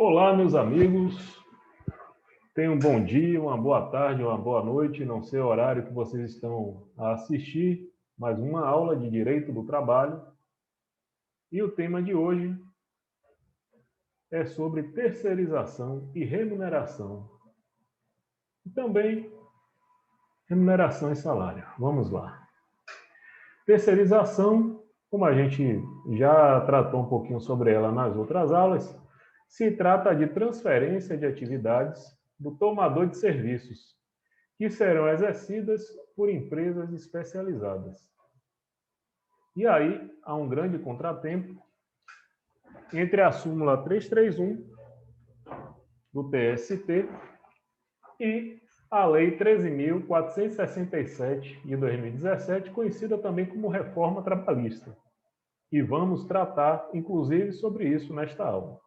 Olá, meus amigos. Tenham um bom dia, uma boa tarde, uma boa noite. Não sei o horário que vocês estão a assistir, mais uma aula de Direito do Trabalho. E o tema de hoje é sobre terceirização e remuneração. E também remuneração e salário. Vamos lá. Terceirização, como a gente já tratou um pouquinho sobre ela nas outras aulas, se trata de transferência de atividades do tomador de serviços, que serão exercidas por empresas especializadas. E aí há um grande contratempo entre a súmula 331 do TST e a Lei 13.467 de 2017, conhecida também como Reforma Trabalhista. E vamos tratar, inclusive, sobre isso nesta aula.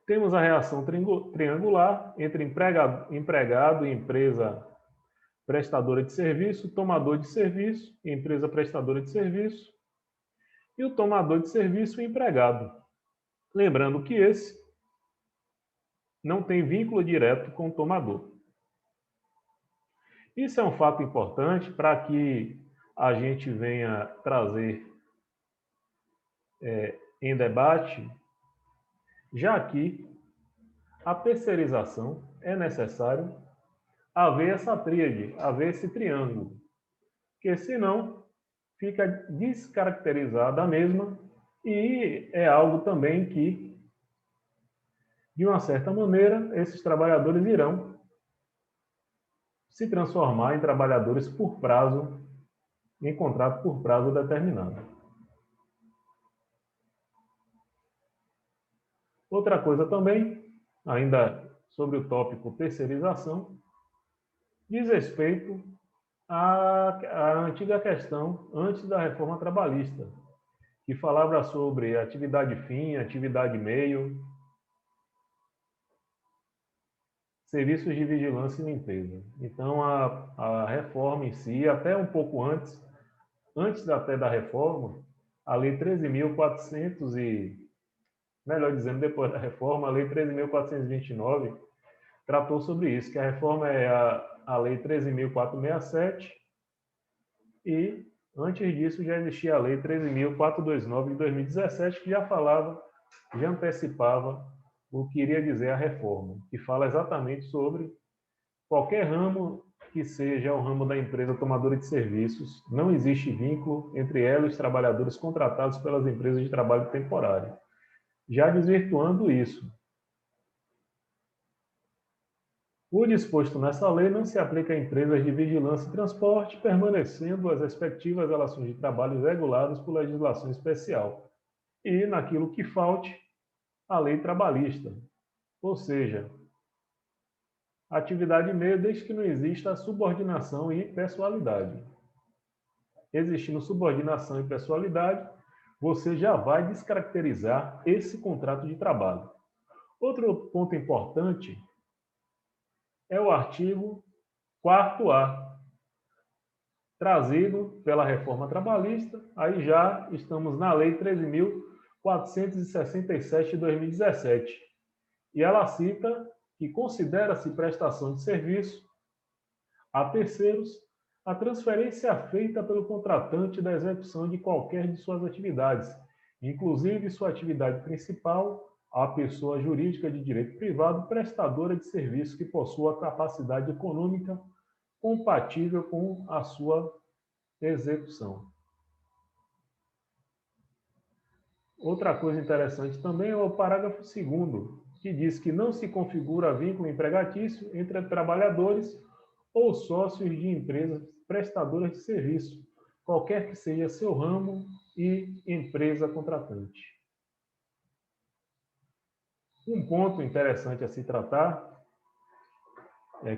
Temos a reação triangular entre empregado e empresa prestadora de serviço, tomador de serviço, empresa prestadora de serviço, e o tomador de serviço e empregado. Lembrando que esse não tem vínculo direto com o tomador. Isso é um fato importante para que a gente venha trazer em debate, já que a terceirização é necessário haver essa tríade, haver esse triângulo, porque senão fica descaracterizada a mesma e é algo também que, de uma certa maneira, esses trabalhadores irão se transformar em trabalhadores por prazo, em contrato por prazo determinado. Outra coisa também, ainda sobre o tópico terceirização, diz respeito à antiga questão antes da reforma trabalhista, que falava sobre atividade fim, atividade meio, serviços de vigilância e limpeza. Então, a reforma em si, até um pouco antes até da reforma, a Lei 13.400 melhor dizendo, depois da reforma, a Lei 13.429 tratou sobre isso, que a reforma é a Lei 13.467 e, antes disso, já existia a Lei 13.429 de 2017, que já falava, já antecipava o que iria dizer a reforma, que fala exatamente sobre qualquer ramo que seja o ramo da empresa tomadora de serviços, não existe vínculo entre ela e os trabalhadores contratados pelas empresas de trabalho temporário. Já desvirtuando isso, o disposto nessa lei não se aplica a empresas de vigilância e transporte, permanecendo as respectivas relações de trabalho reguladas por legislação especial. E, naquilo que falte, a lei trabalhista, ou seja, atividade meio desde que não exista subordinação e pessoalidade. Existindo subordinação e pessoalidade, você já vai descaracterizar esse contrato de trabalho. Outro ponto importante é o artigo 4º, trazido pela reforma trabalhista. Aí já estamos na Lei 13.467 de 2017. E ela cita que considera-se prestação de serviço a terceiros a transferência feita pelo contratante da execução de qualquer de suas atividades, inclusive sua atividade principal, a pessoa jurídica de direito privado prestadora de serviço que possua capacidade econômica compatível com a sua execução. Outra coisa interessante também é o parágrafo 2º, que diz que não se configura vínculo empregatício entre trabalhadores ou sócios de empresas prestadoras de serviço, qualquer que seja seu ramo e empresa contratante. Um ponto interessante a se tratar,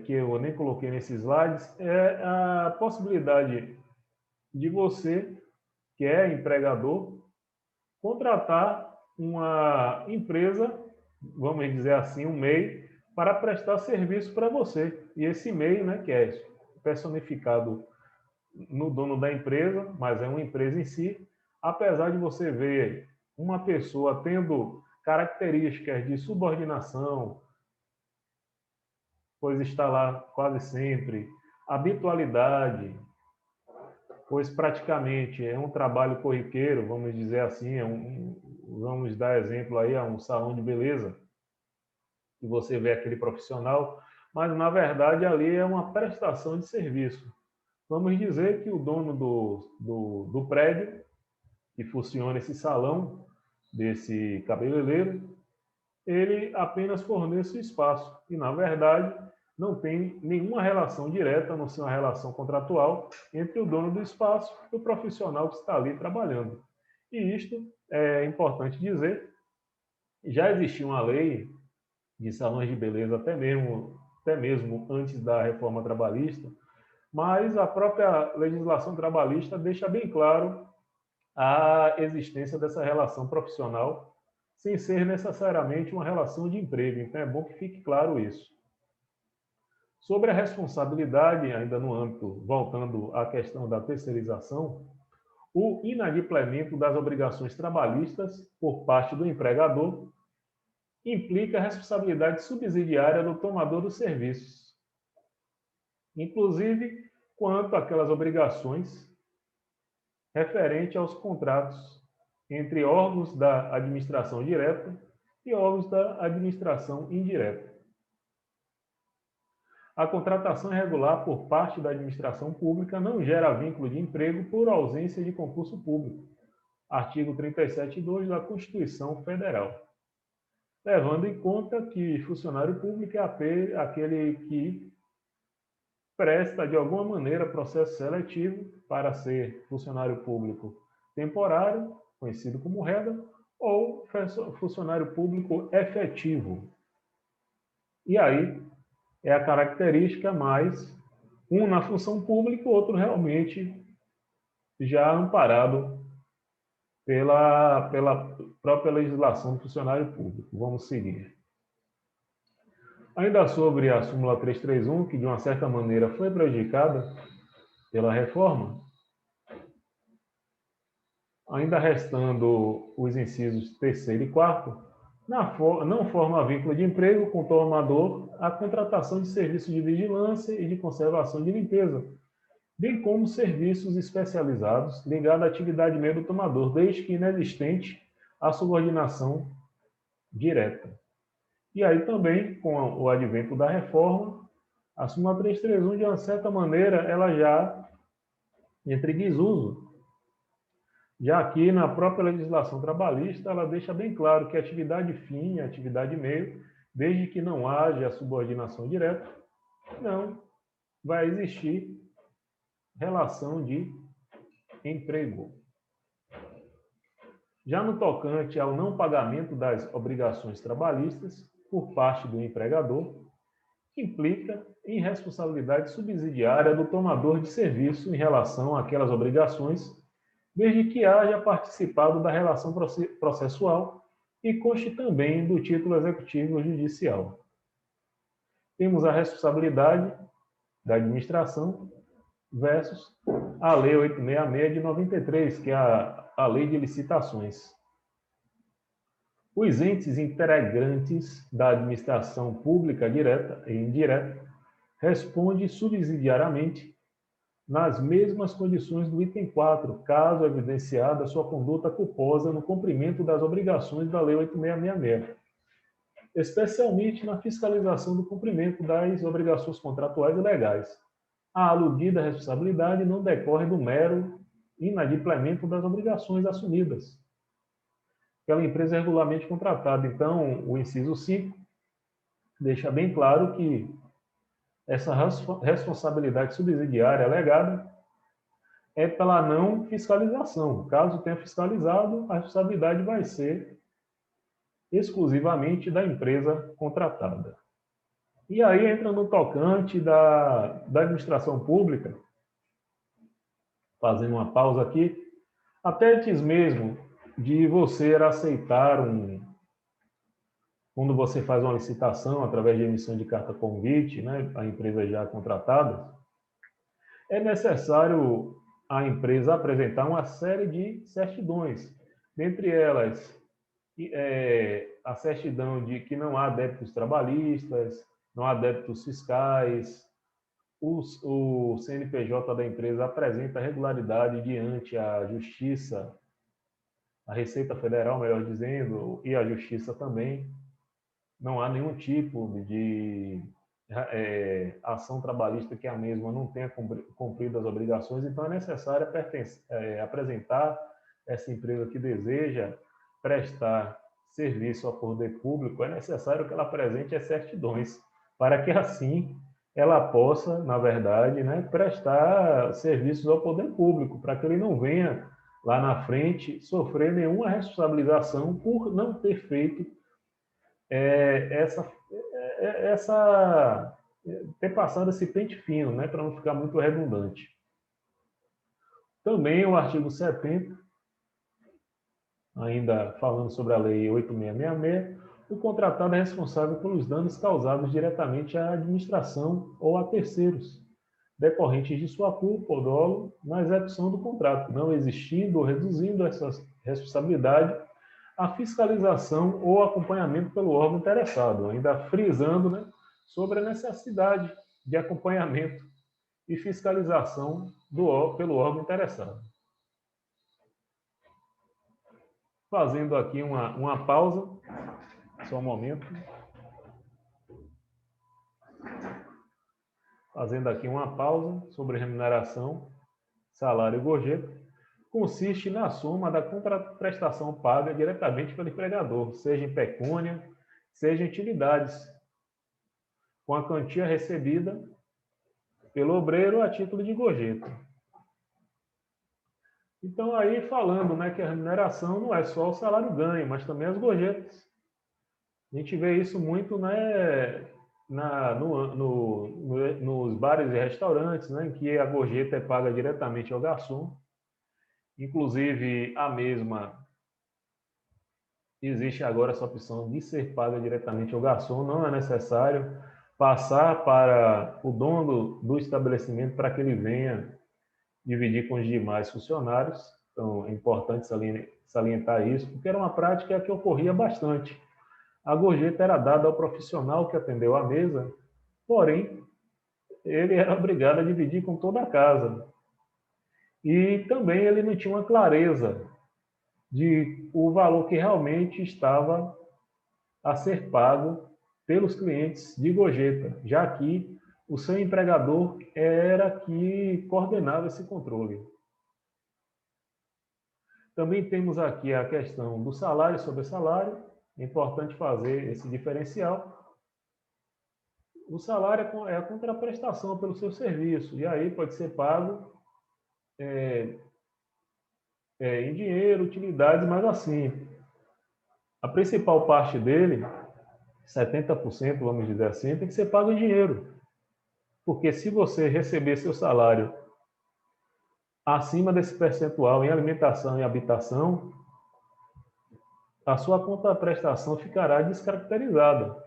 que eu nem coloquei nesses slides, é a possibilidade de você, que é empregador, contratar uma empresa, vamos dizer assim, um MEI, para prestar serviço para você. E esse MEI, né, que é personificado no dono da empresa, mas é uma empresa em si, apesar de você ver uma pessoa tendo características de subordinação, pois está lá quase sempre, habitualidade, pois praticamente é um trabalho corriqueiro, vamos dizer assim, vamos dar exemplo aí a um salão de beleza, que você vê aquele profissional, mas na verdade ali é uma prestação de serviço. Vamos dizer que o dono do prédio, que funciona esse salão, desse cabeleireiro, ele apenas fornece o espaço e, na verdade, não tem nenhuma relação direta, a não ser uma relação contratual, entre o dono do espaço e o profissional que está ali trabalhando. E isto é importante dizer, já existia uma lei de salões de beleza até mesmo antes da reforma trabalhista, mas a própria legislação trabalhista deixa bem claro a existência dessa relação profissional, sem ser necessariamente uma relação de emprego. Então, é bom que fique claro isso. Sobre a responsabilidade, ainda no âmbito, voltando à questão da terceirização, o inadimplemento das obrigações trabalhistas por parte do empregador implica a responsabilidade subsidiária do tomador dos serviços, inclusive quanto àquelas obrigações referente aos contratos entre órgãos da administração direta e órgãos da administração indireta. A contratação irregular por parte da administração pública não gera vínculo de emprego por ausência de concurso público. Artigo 37(2) da Constituição Federal. Levando em conta que funcionário público é aquele que presta, de alguma maneira, processo seletivo para ser funcionário público temporário, conhecido como REDA, ou funcionário público efetivo. E aí é a característica mais um na função pública, o outro realmente já amparado pela própria legislação do funcionário público. Vamos seguir. Ainda sobre a súmula 331, que de uma certa maneira foi prejudicada pela reforma, ainda restando os incisos 3º e 4º, não forma vínculo de emprego com o tomador a contratação de serviços de vigilância e de conservação de limpeza, bem como serviços especializados ligados à atividade meio do tomador, desde que inexistente a subordinação direta. E aí também, com o advento da reforma, a súmula 331, de uma certa maneira, ela já entra em desuso, já que na própria legislação trabalhista ela deixa bem claro que atividade fim, atividade meio, desde que não haja subordinação direta, não vai existir relação de emprego. Já no tocante ao não pagamento das obrigações trabalhistas por parte do empregador, implica em responsabilidade subsidiária do tomador de serviço em relação àquelas obrigações, desde que haja participado da relação processual e conste também do título executivo judicial. Temos a responsabilidade da administração versus a Lei 866 de 93, que é a Lei de Licitações. Os entes integrantes da administração pública direta e indireta respondem subsidiariamente nas mesmas condições do item 4, caso evidenciada sua conduta culposa no cumprimento das obrigações da Lei 8666, especialmente na fiscalização do cumprimento das obrigações contratuais e legais. A aludida responsabilidade não decorre do mero inadimplemento das obrigações assumidas pela empresa regularmente contratada. Então, o inciso 5 deixa bem claro que essa responsabilidade subsidiária alegada é pela não fiscalização. Caso tenha fiscalizado, a responsabilidade vai ser exclusivamente da empresa contratada. E aí entra no tocante da administração pública, fazendo uma pausa aqui, até antes mesmo de você aceitar quando você faz uma licitação através de emissão de carta convite, né, a empresa já contratada, é necessário a empresa apresentar uma série de certidões, dentre elas a certidão de que não há débitos trabalhistas, não há débitos fiscais, o CNPJ da empresa apresenta regularidade diante a Justiça, a Receita Federal, melhor dizendo, e a Justiça também. Não há nenhum tipo de ação trabalhista que a mesma não tenha cumprido as obrigações, então é necessário apresentar essa empresa que deseja prestar serviço ao poder público, é necessário que ela apresente as certidões, para que assim ela possa, na verdade, né, prestar serviços ao poder público, para que ele não venha lá na frente sofrer nenhuma responsabilização por não ter feito ter passado esse pente fino, né, para não ficar muito redundante. Também o artigo 70, ainda falando sobre a lei 8666, o contratado é responsável pelos danos causados diretamente à administração ou a terceiros, decorrentes de sua culpa ou dolo na execução do contrato, não existindo ou reduzindo essa responsabilidade a fiscalização ou acompanhamento pelo órgão interessado, ainda frisando, né, sobre a necessidade de acompanhamento e fiscalização pelo órgão interessado. Fazendo aqui uma pausa, só um momento. Fazendo aqui uma pausa sobre remuneração, salário e gorjeta, consiste na soma da contraprestação paga diretamente pelo empregador, seja em pecúnia, seja em utilidades, com a quantia recebida pelo obreiro a título de gorjeta. Então, aí falando, né, que a remuneração não é só o salário ganho, mas também as gorjetas. A gente vê isso muito, né, nos bares e restaurantes, né, em que a gorjeta é paga diretamente ao garçom. Inclusive, a mesma existe agora essa opção de ser paga diretamente ao garçom, não é necessário passar para o dono do estabelecimento para que ele venha dividir com os demais funcionários. Então, é importante salientar isso, porque era uma prática que ocorria bastante. A gorjeta era dada ao profissional que atendeu a mesa, porém, ele era obrigado a dividir com toda a casa. E também ele não tinha uma clareza de o valor que realmente estava a ser pago pelos clientes de gorjeta, já que o seu empregador era que coordenava esse controle. Também temos aqui a questão do salário sobre salário. É importante fazer esse diferencial. O salário é a contraprestação pelo seu serviço, e aí pode ser pago em dinheiro, utilidades, mas assim, a principal parte dele, 70%, vamos dizer assim, tem que ser pago em dinheiro. Porque se você receber seu salário acima desse percentual em alimentação e habitação, a sua contraprestação ficará descaracterizada.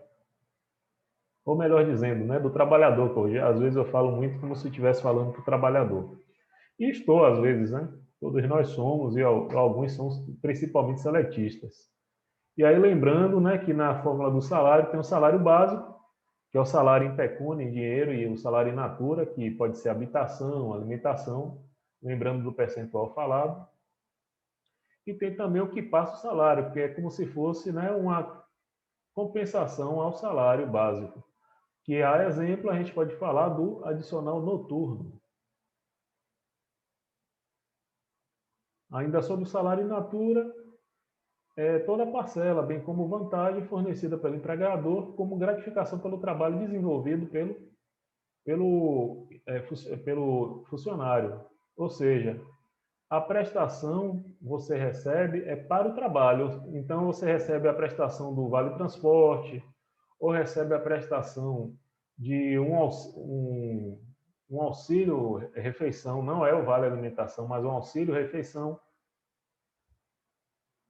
Ou melhor dizendo, né, do trabalhador, que hoje, às vezes eu falo muito como se estivesse falando para o trabalhador. E estou, às vezes, né? Todos nós somos, e alguns são principalmente seletistas. E aí, lembrando, né, que na fórmula do salário tem o salário básico, que é o salário em pecúnia, em dinheiro, e o salário in natura, que pode ser habitação, alimentação, lembrando do percentual falado. E tem também o que passa o salário, que é como se fosse, né, uma compensação ao salário básico. Que, a exemplo, a gente pode falar do adicional noturno. Ainda sobre o salário in natura, toda a parcela, bem como vantagem fornecida pelo empregador como gratificação pelo trabalho desenvolvido pelo funcionário. Ou seja, a prestação você recebe é para o trabalho. Então, você recebe a prestação do Vale Transporte, ou recebe a prestação de um auxílio refeição, não é o Vale Alimentação, mas um auxílio refeição,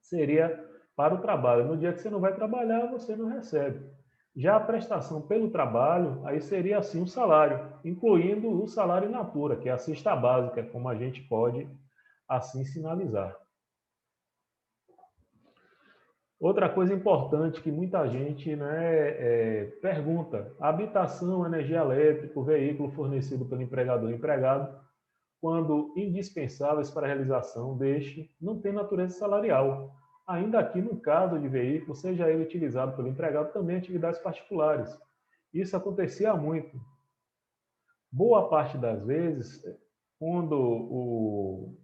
seria para o trabalho. No dia que você não vai trabalhar, você não recebe. Já a prestação pelo trabalho, aí seria assim o salário, incluindo o salário in natura, que é a cesta básica, como a gente pode assim sinalizar. Outra coisa importante que muita gente, né, pergunta: habitação, energia elétrica, veículo fornecido pelo empregador e empregado, quando indispensáveis para a realização deste, não tem natureza salarial. Ainda aqui, no caso de veículo, seja ele utilizado pelo empregado, também atividades particulares. Isso acontecia muito. Boa parte das vezes, quando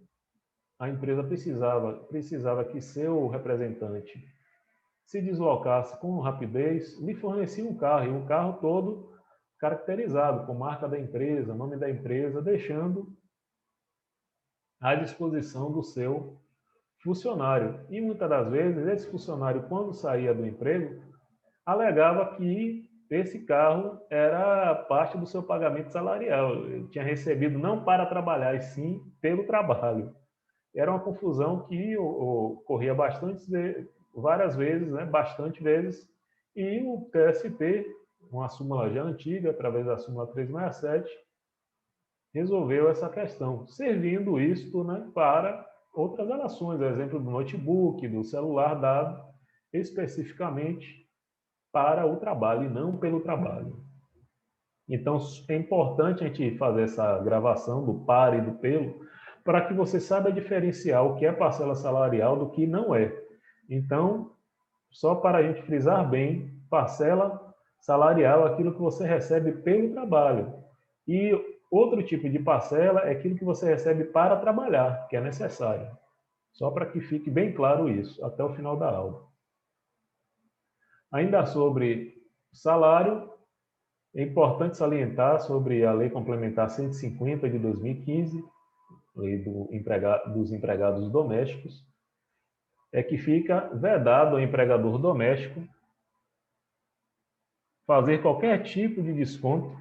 a empresa precisava que seu representante se deslocasse com rapidez, lhe fornecia um carro, e um carro todo caracterizado com marca da empresa, nome da empresa, deixando à disposição do seu funcionário. E muitas das vezes, esse funcionário, quando saía do emprego, alegava que esse carro era parte do seu pagamento salarial. Ele tinha recebido não para trabalhar, e sim pelo trabalho. Era uma confusão que ocorria várias vezes, né, bastante vezes, e o TST, uma súmula já antiga, através da súmula 367, resolveu essa questão, servindo isto, né, para outras relações, exemplo do notebook, do celular dado especificamente para o trabalho e não pelo trabalho. Então, é importante a gente fazer essa gravação do para e do pelo, para que você saiba diferenciar o que é parcela salarial do que não é. Então, só para a gente frisar bem, parcela salarial é aquilo que você recebe pelo trabalho. E outro tipo de parcela é aquilo que você recebe para trabalhar, que é necessário. Só para que fique bem claro isso, até o final da aula. Ainda sobre salário, é importante salientar sobre a Lei Complementar 150 de 2015, Lei dos Empregados Domésticos, é que fica vedado ao empregador doméstico fazer qualquer tipo de desconto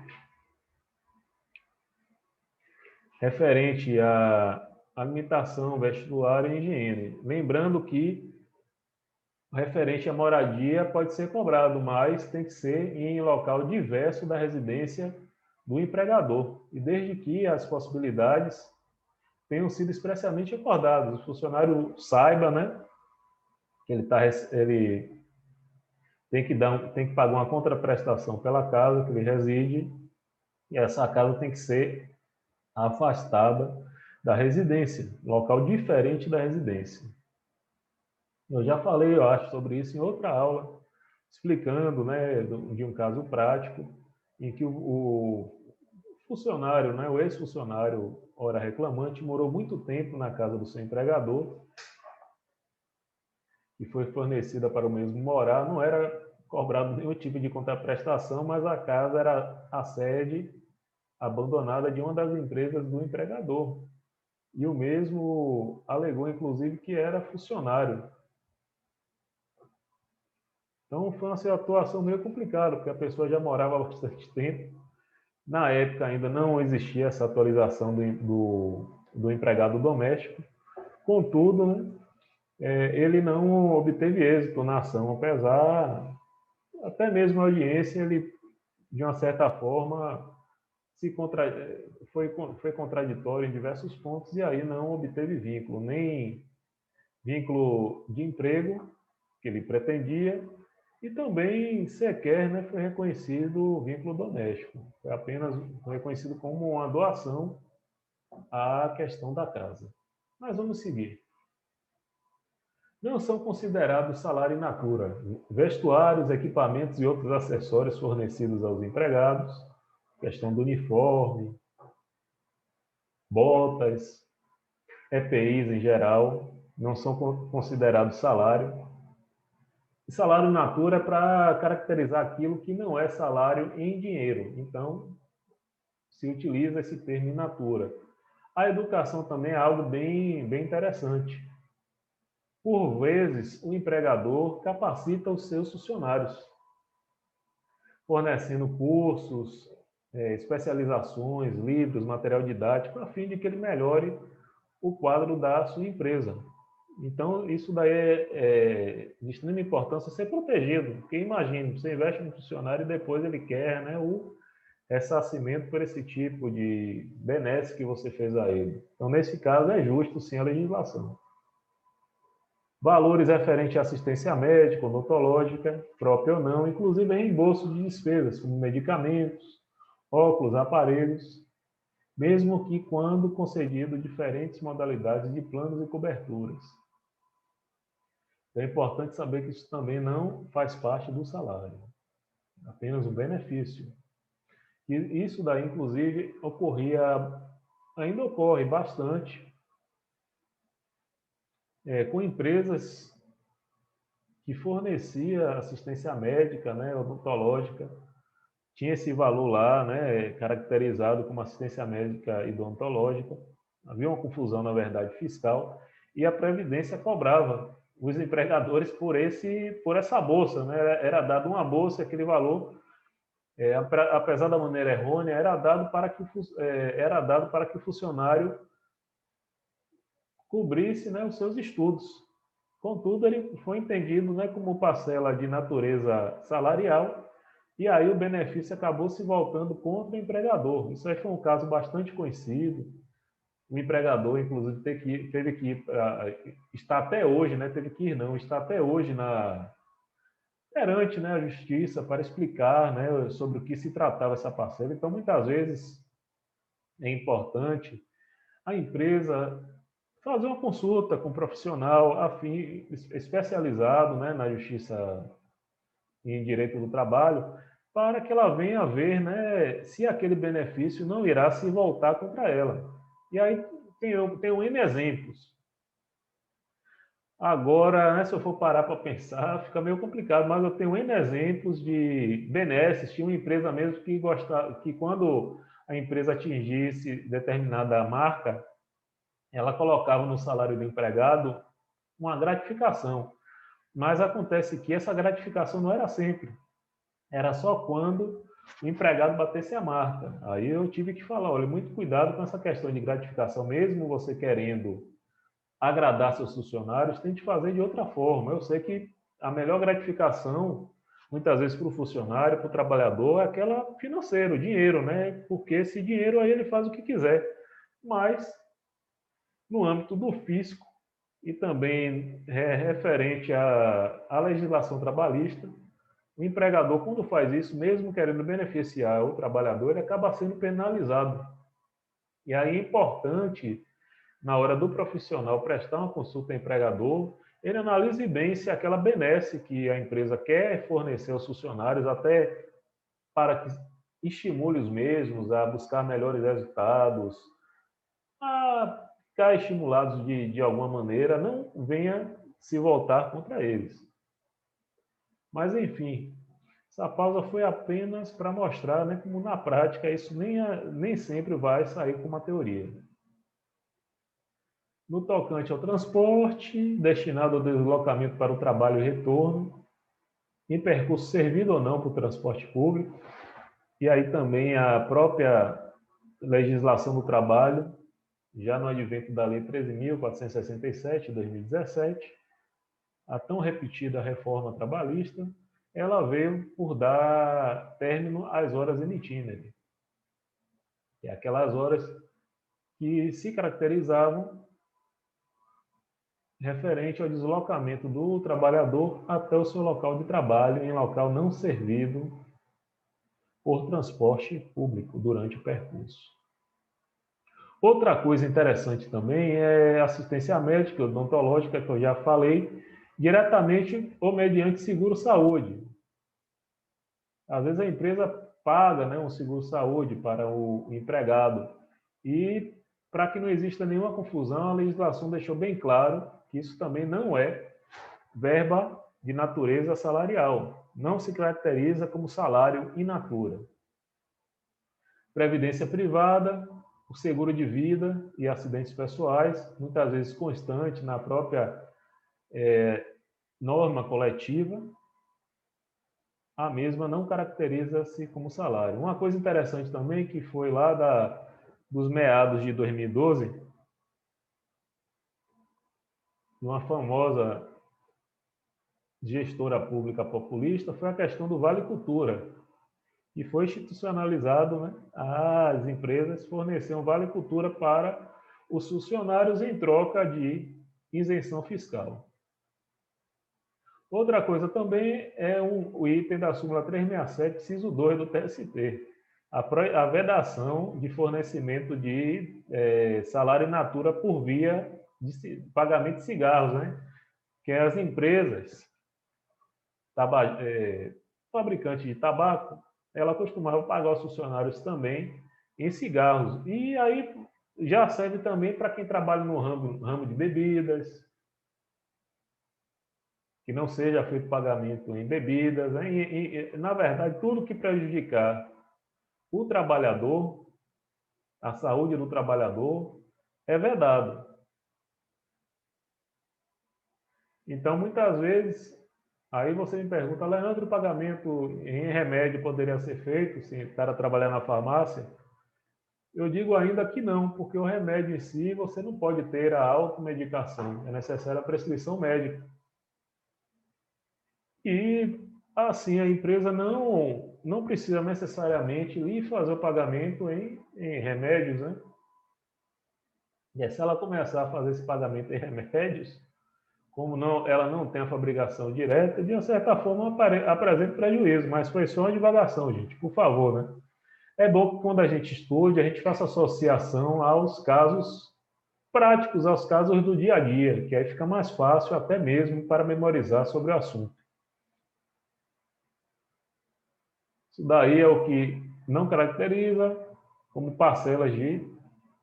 referente à alimentação, vestuário e higiene. Lembrando que referente à moradia pode ser cobrado, mas tem que ser em local diverso da residência do empregador, e desde que as possibilidades tenham sido expressamente acordadas, o funcionário saiba, né, que ele tem que pagar uma contraprestação pela casa que ele reside, e essa casa tem que ser afastada da residência, local diferente da residência. Eu já falei, eu acho, sobre isso em outra aula, explicando, né, de um caso prático em que o funcionário, né, o ex-funcionário, ora reclamante, morou muito tempo na casa do seu empregador e foi fornecida para o mesmo morar, não era cobrado nenhum tipo de contraprestação, mas a casa era a sede abandonada de uma das empresas do empregador. E o mesmo alegou, inclusive, que era funcionário. Então, foi uma situação meio complicada, porque a pessoa já morava há bastante tempo. Na época, ainda não existia essa atualização do empregado doméstico. Contudo, né, ele não obteve êxito na ação, apesar, até mesmo a audiência, ele, de uma certa forma, foi contraditório em diversos pontos e aí não obteve vínculo, nem vínculo de emprego que ele pretendia, e também sequer, né, foi reconhecido o vínculo doméstico. Foi apenas reconhecido como uma doação à questão da casa. Mas vamos seguir. Não são considerados salário in natura vestuários, equipamentos e outros acessórios fornecidos aos empregados, questão do uniforme, botas, EPIs em geral, não são considerados salário. E salário in natura é para caracterizar aquilo que não é salário em dinheiro. Então, se utiliza esse termo in natura. A educação também é algo bem interessante. Por vezes, o empregador capacita os seus funcionários, fornecendo cursos, especializações, livros, material didático, a fim de que ele melhore o quadro da sua empresa. Então, isso daí é de extrema importância ser protegido, porque imagine, você investe no funcionário e depois ele quer, né, o ressarcimento por esse tipo de benesse que você fez a ele. Então, nesse caso, é justo sim a legislação. valores referentes à assistência médica, odontológica, própria ou não, inclusive reembolso de despesas, como medicamentos, óculos, aparelhos, mesmo que quando concedido diferentes modalidades de planos e coberturas. É importante saber que isso também não faz parte do salário, apenas um benefício. E isso daí, inclusive, ainda ocorre bastante com empresas que fornecia assistência médica, né, odontológica, tinha esse valor lá, né, caracterizado como assistência médica e odontológica. Havia uma confusão, na verdade, fiscal, e a Previdência cobrava os empregadores por essa bolsa, né? Era dado uma bolsa, aquele valor, apesar da maneira errônea, era dado para que o funcionário cobrisse, né, os seus estudos. Contudo, ele foi entendido, né, como parcela de natureza salarial, e aí o benefício acabou se voltando contra o empregador. Isso aí foi um caso bastante conhecido. O empregador, inclusive, teve que ir, está até hoje, né, teve que ir não, está até hoje perante, né, a justiça para explicar, né, sobre o que se tratava essa parcela. Então, muitas vezes é importante a empresa fazer uma consulta com um profissional especializado, né, na justiça e em direito do trabalho, para que ela venha a ver, né, se aquele benefício não irá se voltar contra ela. E aí tenho N exemplos. Agora, né, se eu for parar para pensar, fica meio complicado, mas eu tenho N exemplos de benesses. Tinha uma empresa mesmo que quando a empresa atingisse determinada marca, ela colocava no salário do empregado uma gratificação. Mas acontece que essa gratificação não era sempre. Era só quando o empregado batesse a marca. Aí eu tive que falar, olha, muito cuidado com essa questão de gratificação, mesmo você querendo agradar seus funcionários, tente fazer de outra forma. Eu sei que a melhor gratificação, muitas vezes para o funcionário, para o trabalhador, é aquela financeira, o dinheiro, né? Porque esse dinheiro aí ele faz o que quiser. Mas, no âmbito do fisco e também referente à legislação trabalhista, o empregador, quando faz isso, mesmo querendo beneficiar o trabalhador, ele acaba sendo penalizado. E aí é importante, na hora do profissional prestar uma consulta ao empregador, ele analise bem se aquela benesse que a empresa quer fornecer aos funcionários, até para que estimule os mesmos a buscar melhores resultados, a ficar estimulados de alguma maneira, não venha se voltar contra eles. Mas, enfim, essa pausa foi apenas para mostrar, né, como na prática isso nem sempre vai sair com uma teoria. No tocante ao transporte, destinado ao deslocamento para o trabalho e retorno, em percurso servido ou não para o transporte público, e aí também a própria legislação do trabalho, já no advento da Lei 13.467, de 2017, a tão repetida reforma trabalhista, ela veio por dar término às horas in itinere, que é aquelas horas que se caracterizavam referente ao deslocamento do trabalhador até o seu local de trabalho em local não servido por transporte público durante o percurso. Outra coisa interessante também é assistência médica odontológica, que eu já falei, diretamente ou mediante seguro-saúde. Às vezes a empresa paga, né, um seguro-saúde para o empregado. E, para que não exista nenhuma confusão, a legislação deixou bem claro que isso também não é verba de natureza salarial. Não se caracteriza como salário in natura. Previdência privada, o seguro de vida e acidentes pessoais, muitas vezes constante na própria norma coletiva, a mesma não caracteriza-se como salário. Uma coisa interessante também, que foi lá dos meados de 2012, uma famosa gestora pública populista, foi a questão do Vale Cultura, e foi institucionalizado, né? As empresas forneciam Vale Cultura para os funcionários em troca de isenção fiscal. Outra coisa também é o item da súmula 367, inciso 2 do TST, a vedação de fornecimento de salário in natura por via de pagamento de cigarros, né? Que as empresas fabricantes de tabaco, ela costumava pagar os funcionários também em cigarros. E aí já serve também para quem trabalha no ramo de bebidas, que não seja feito pagamento em bebidas, né? Na verdade, tudo que prejudicar o trabalhador, a saúde do trabalhador, é vedado. Então, muitas vezes, aí você me pergunta, Leandro, o pagamento em remédio poderia ser feito se o cara trabalhar na farmácia? Eu digo ainda que não, porque o remédio em si você não pode ter a automedicação, é necessária a prescrição médica. E assim a empresa não precisa necessariamente ir fazer o pagamento em remédios, né? E se ela começar a fazer esse pagamento em remédios, como ela não tem a fabricação direta, de uma certa forma apresenta prejuízo, mas foi só uma divagação, gente, por favor, né? É bom que quando a gente estude, a gente faça associação aos casos práticos, aos casos do dia a dia, que aí fica mais fácil até mesmo para memorizar sobre o assunto. Isso daí é o que não caracteriza como parcelas de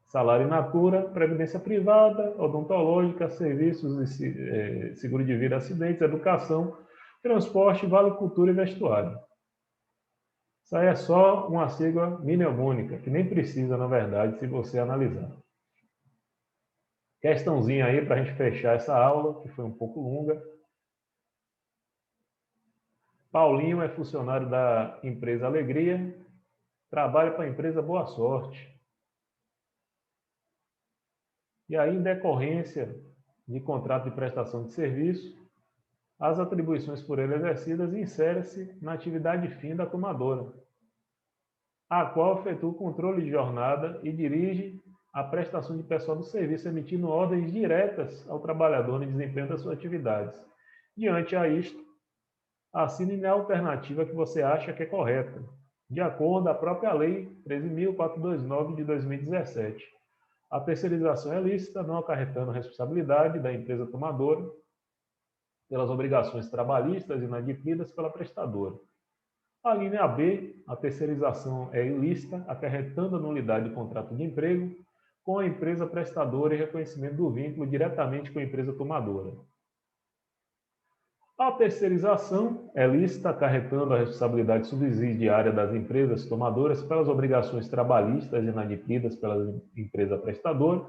salário in natura, previdência privada, odontológica, serviços de seguro de vida, acidentes, educação, transporte, vale cultura e vestuário. Isso aí é só uma sigla mnemônica, que nem precisa, na verdade, se você analisar. Questãozinha aí para a gente fechar essa aula, que foi um pouco longa. Paulinho é funcionário da empresa Alegria, trabalha para a empresa Boa Sorte. E aí, em decorrência de contrato de prestação de serviço, as atribuições por ele exercidas insere-se na atividade fim da tomadora, a qual efetua o controle de jornada e dirige a prestação de pessoal do serviço, emitindo ordens diretas ao trabalhador no desempenho das suas atividades. Diante a isto, assine a alternativa que você acha que é correta, de acordo com a própria Lei 13.429 de 2017. A terceirização é lícita, não acarretando responsabilidade da empresa tomadora pelas obrigações trabalhistas inadimplidas pela prestadora. A linha B, a terceirização é ilícita, acarretando a nulidade do contrato de emprego com a empresa prestadora e reconhecimento do vínculo diretamente com a empresa tomadora. A terceirização é lícita, acarretando a responsabilidade subsidiária das empresas tomadoras pelas obrigações trabalhistas inadimplidas pela empresa prestadora.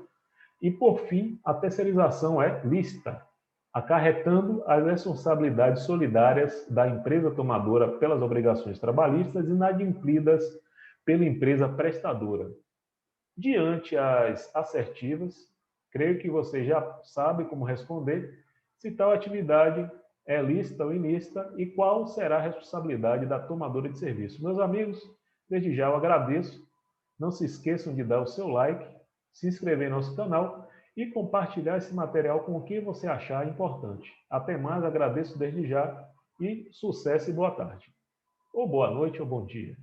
E, por fim, a terceirização é lícita, acarretando as responsabilidades solidárias da empresa tomadora pelas obrigações trabalhistas inadimplidas pela empresa prestadora. Diante as assertivas, creio que você já sabe como responder se tal atividade é lícita ou ilícita e qual será a responsabilidade da tomadora de serviço. Meus amigos, desde já eu agradeço. Não se esqueçam de dar o seu like, se inscrever no nosso canal e compartilhar esse material com quem você achar importante. Até mais, agradeço desde já e sucesso e boa tarde. Ou boa noite ou bom dia.